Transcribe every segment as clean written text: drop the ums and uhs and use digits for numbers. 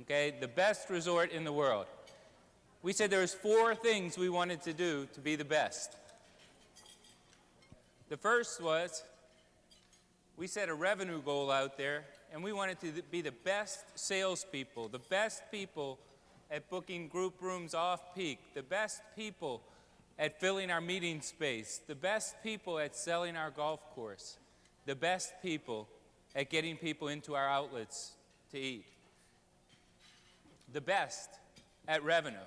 okay? The best resort in the world. We said there was 4 things we wanted to do to be the best. The first was we set a revenue goal out there, and we wanted to be the best salespeople, the best people at booking group rooms off-peak, the best people at filling our meeting space, the best people at selling our golf course, the best people at getting people into our outlets to eat, the best at revenue.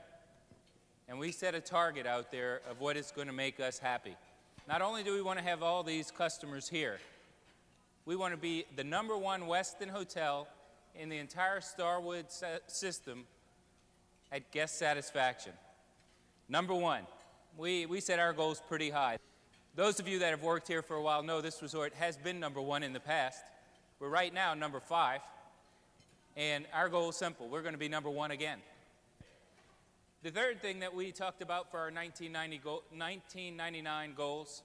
And we set a target out there of what is going to make us happy. Not only do we want to have all these customers here, we want to be the #1 Westin hotel in the entire Starwood system at guest satisfaction. #1. We set our goals pretty high. Those of you that have worked here for a while know this resort has been #1 in the past. We're right now #5, and our goal is simple. We're going to be #1 again. The third thing that we talked about for our 1999 goals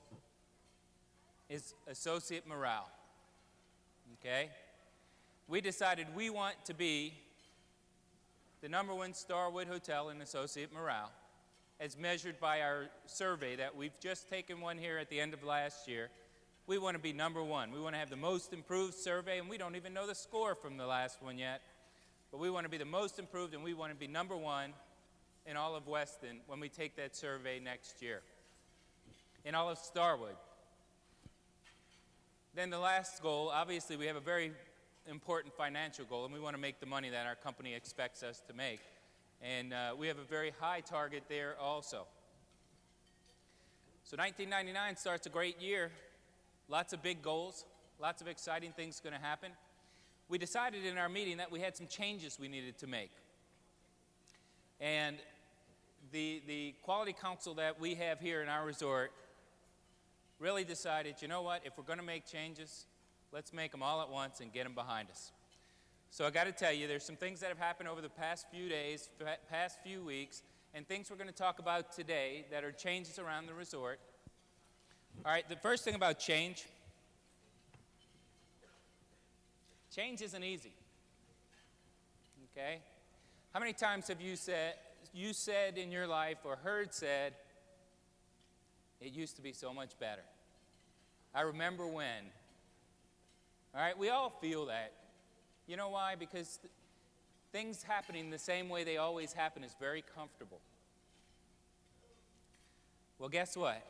is associate morale, okay? We decided we want to be the #1 Starwood hotel in associate morale, as measured by our survey that we've just taken one here at the end of last year. We want to be #1. We want to have the most improved survey, and we don't even know the score from the last one yet. But we want to be the most improved, and we want to be #1 in all of Westin when we take that survey next year, in all of Starwood. Then the last goal, obviously we have a very important financial goal, and we want to make the money that our company expects us to make. And we have a very high target there also. So 1999 starts a great year. Lots of big goals, lots of exciting things going to happen. We decided in our meeting that we had some changes we needed to make. And the quality council that we have here in our resort really decided, you know what, if we're going to make changes, let's make them all at once and get them behind us. So I got to tell you, there's some things that have happened over the past few days, past few weeks, and things we're going to talk about today that are changes around the resort. All right, the first thing about change isn't easy, okay? How many times have you said in your life or heard said, it used to be so much better? I remember when. All right, we all feel that. You know why? Because things happening the same way they always happen is very comfortable. Well, guess what?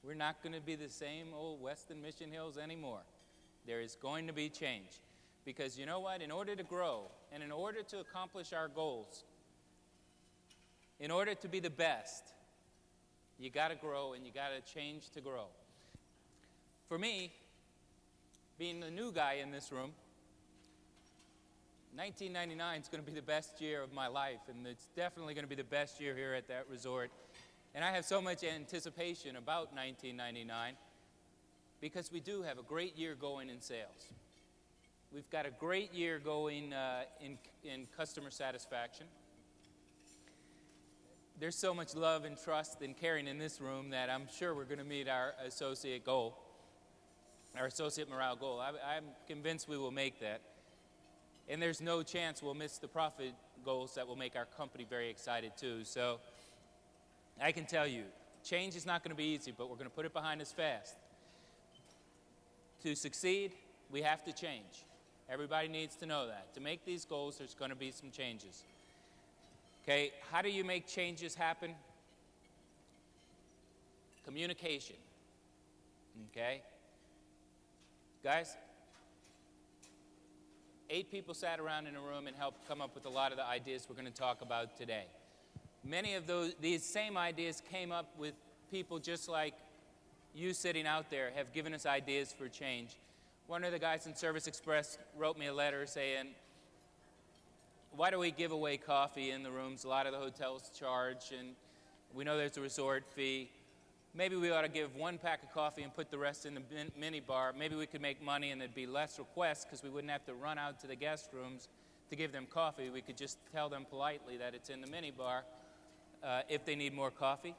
We're not going to be the same old Westin Mission Hills anymore. There is going to be change. Because you know what? In order to grow and in order to accomplish our goals, in order to be the best, you got to grow and you got to change to grow. For me, being the new guy in this room, 1999 is going to be the best year of my life, and it's definitely going to be the best year here at that resort. And I have so much anticipation about 1999 because we do have a great year going in sales. We've got a great year going in customer satisfaction. There's so much love and trust and caring in this room that I'm sure we're going to meet our associate goal, our associate morale goal. I'm convinced we will make that. And there's no chance we'll miss the profit goals that will make our company very excited too. So I can tell you, change is not going to be easy, but we're going to put it behind us fast. To succeed, we have to change. Everybody needs to know that. To make these goals, there's going to be some changes. Okay, how do you make changes happen? Communication. Okay? Guys, 8 people sat around in a room and helped come up with a lot of the ideas we're going to talk about today. Many of these same ideas came up with people just like you sitting out there have given us ideas for change. One of the guys in Service Express wrote me a letter saying, why do we give away coffee in the rooms? A lot of the hotels charge, and we know there's a resort fee. Maybe we ought to give 1 pack of coffee and put the rest in the mini bar. Maybe we could make money and there'd be less requests because we wouldn't have to run out to the guest rooms to give them coffee. We could just tell them politely that it's in the mini bar if they need more coffee.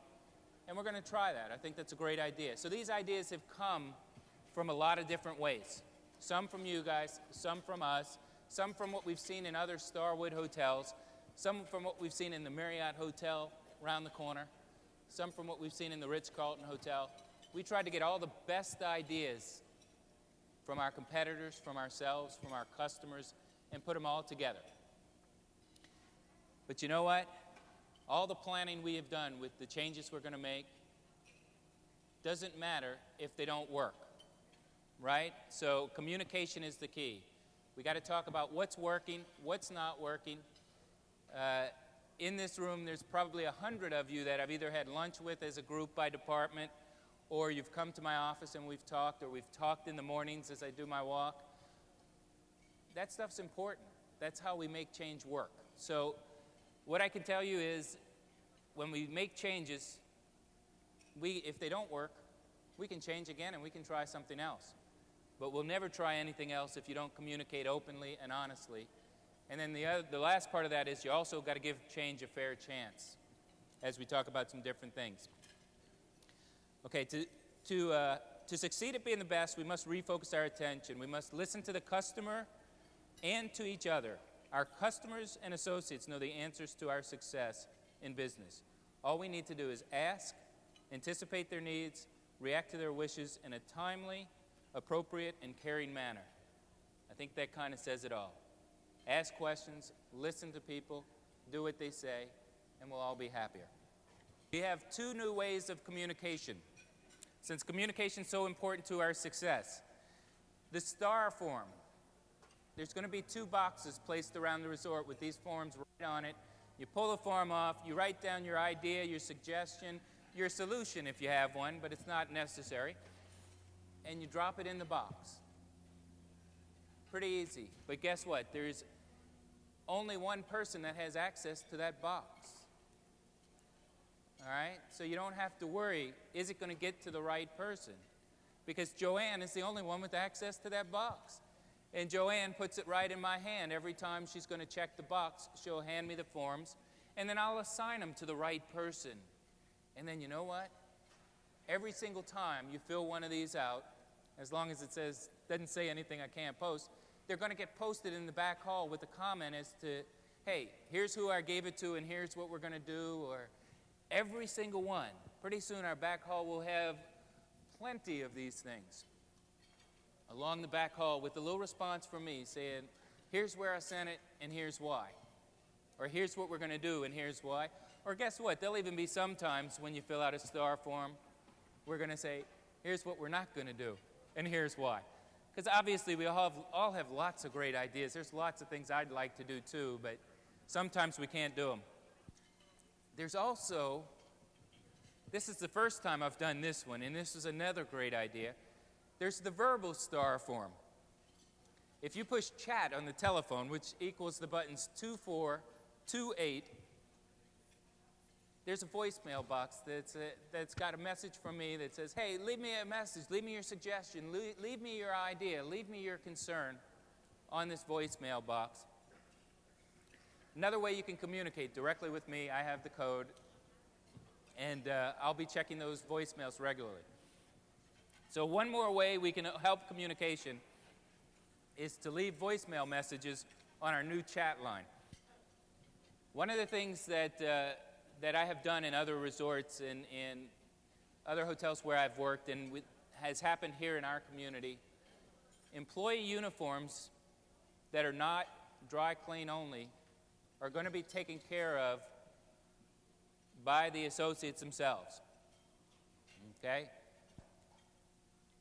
And we're going to try that. I think that's a great idea. So these ideas have come from a lot of different ways. Some from you guys, some from us, some from what we've seen in other Starwood hotels, some from what we've seen in the Marriott Hotel around the corner, some from what we've seen in the Ritz-Carlton Hotel. We tried to get all the best ideas from our competitors, from ourselves, from our customers, and put them all together. But you know what? All the planning we have done with the changes we're going to make doesn't matter if they don't work, right? So communication is the key. We got to talk about what's working, what's not working. In this room, there's probably 100 of you that I've either had lunch with as a group by department, or you've come to my office and we've talked, or we've talked in the mornings as I do my walk. That stuff's important. That's how we make change work. So what I can tell you is when we make changes, if they don't work, we can change again and we can try something else. But we'll never try anything else if you don't communicate openly and honestly. And then the last part of that is you also got to give change a fair chance as we talk about some different things. Okay, to succeed at being the best, we must refocus our attention. We must listen to the customer and to each other. Our customers and associates know the answers to our success in business. All we need to do is ask, anticipate their needs, react to their wishes in a timely, appropriate, and caring manner. I think that kind of says it all. Ask questions, listen to people, do what they say, and we'll all be happier. We have two new ways of communication, since communication is so important to our success. The STAR form. There's going to be 2 boxes placed around the resort with these forms right on it. You pull the form off, you write down your idea, your suggestion, your solution if you have one, but it's not necessary, and you drop it in the box. Pretty easy, but guess what? There's only one person that has access to that box. All right? So you don't have to worry, is it going to get to the right person? Because Joanne is the only one with access to that box. And Joanne puts it right in my hand. Every time she's going to check the box, she'll hand me the forms, and then I'll assign them to the right person. And then you know what? Every single time you fill one of these out, as long as it doesn't say anything I can't post, they're going to get posted in the back hall with a comment as to, hey, here's who I gave it to and here's what we're going to do, or every single one. Pretty soon our back hall will have plenty of these things along the back hall with a little response from me saying, here's where I sent it and here's why. Or here's what we're going to do and here's why. Or guess what? There'll even be sometimes when you fill out a STAR form, we're going to say, here's what we're not going to do and here's why. Because obviously we all have lots of great ideas. There's lots of things I'd like to do too, but sometimes we can't do them. There's also, this is the first time I've done this one, and this is another great idea. There's the verbal STAR form. If you push chat on the telephone, which equals the buttons 2428, there's a voicemail box that's got a message from me that says, hey, leave me a message, leave me your suggestion, leave me your idea, leave me your concern on this voicemail box. Another way you can communicate directly with me, I have the code, and I'll be checking those voicemails regularly. So one more way we can help communication is to leave voicemail messages on our new chat line. One of the things that I have done in other resorts and in other hotels where I've worked and has happened here in our community, employee uniforms that are not dry clean only are going to be taken care of by the associates themselves. Okay?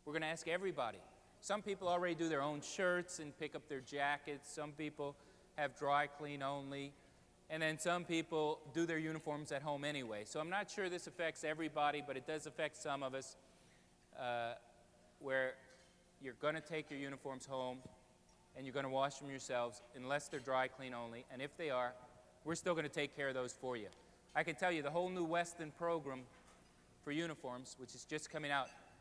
We're going to ask everybody. Some people already do their own shirts and pick up their jackets. Some people have dry clean only. And then some people do their uniforms at home anyway. So I'm not sure this affects everybody, but it does affect some of us where you're going to take your uniforms home and you're going to wash them yourselves unless they're dry clean only. And if they are, we're still going to take care of those for you. I can tell you the whole new Weston program for uniforms, which is just coming out,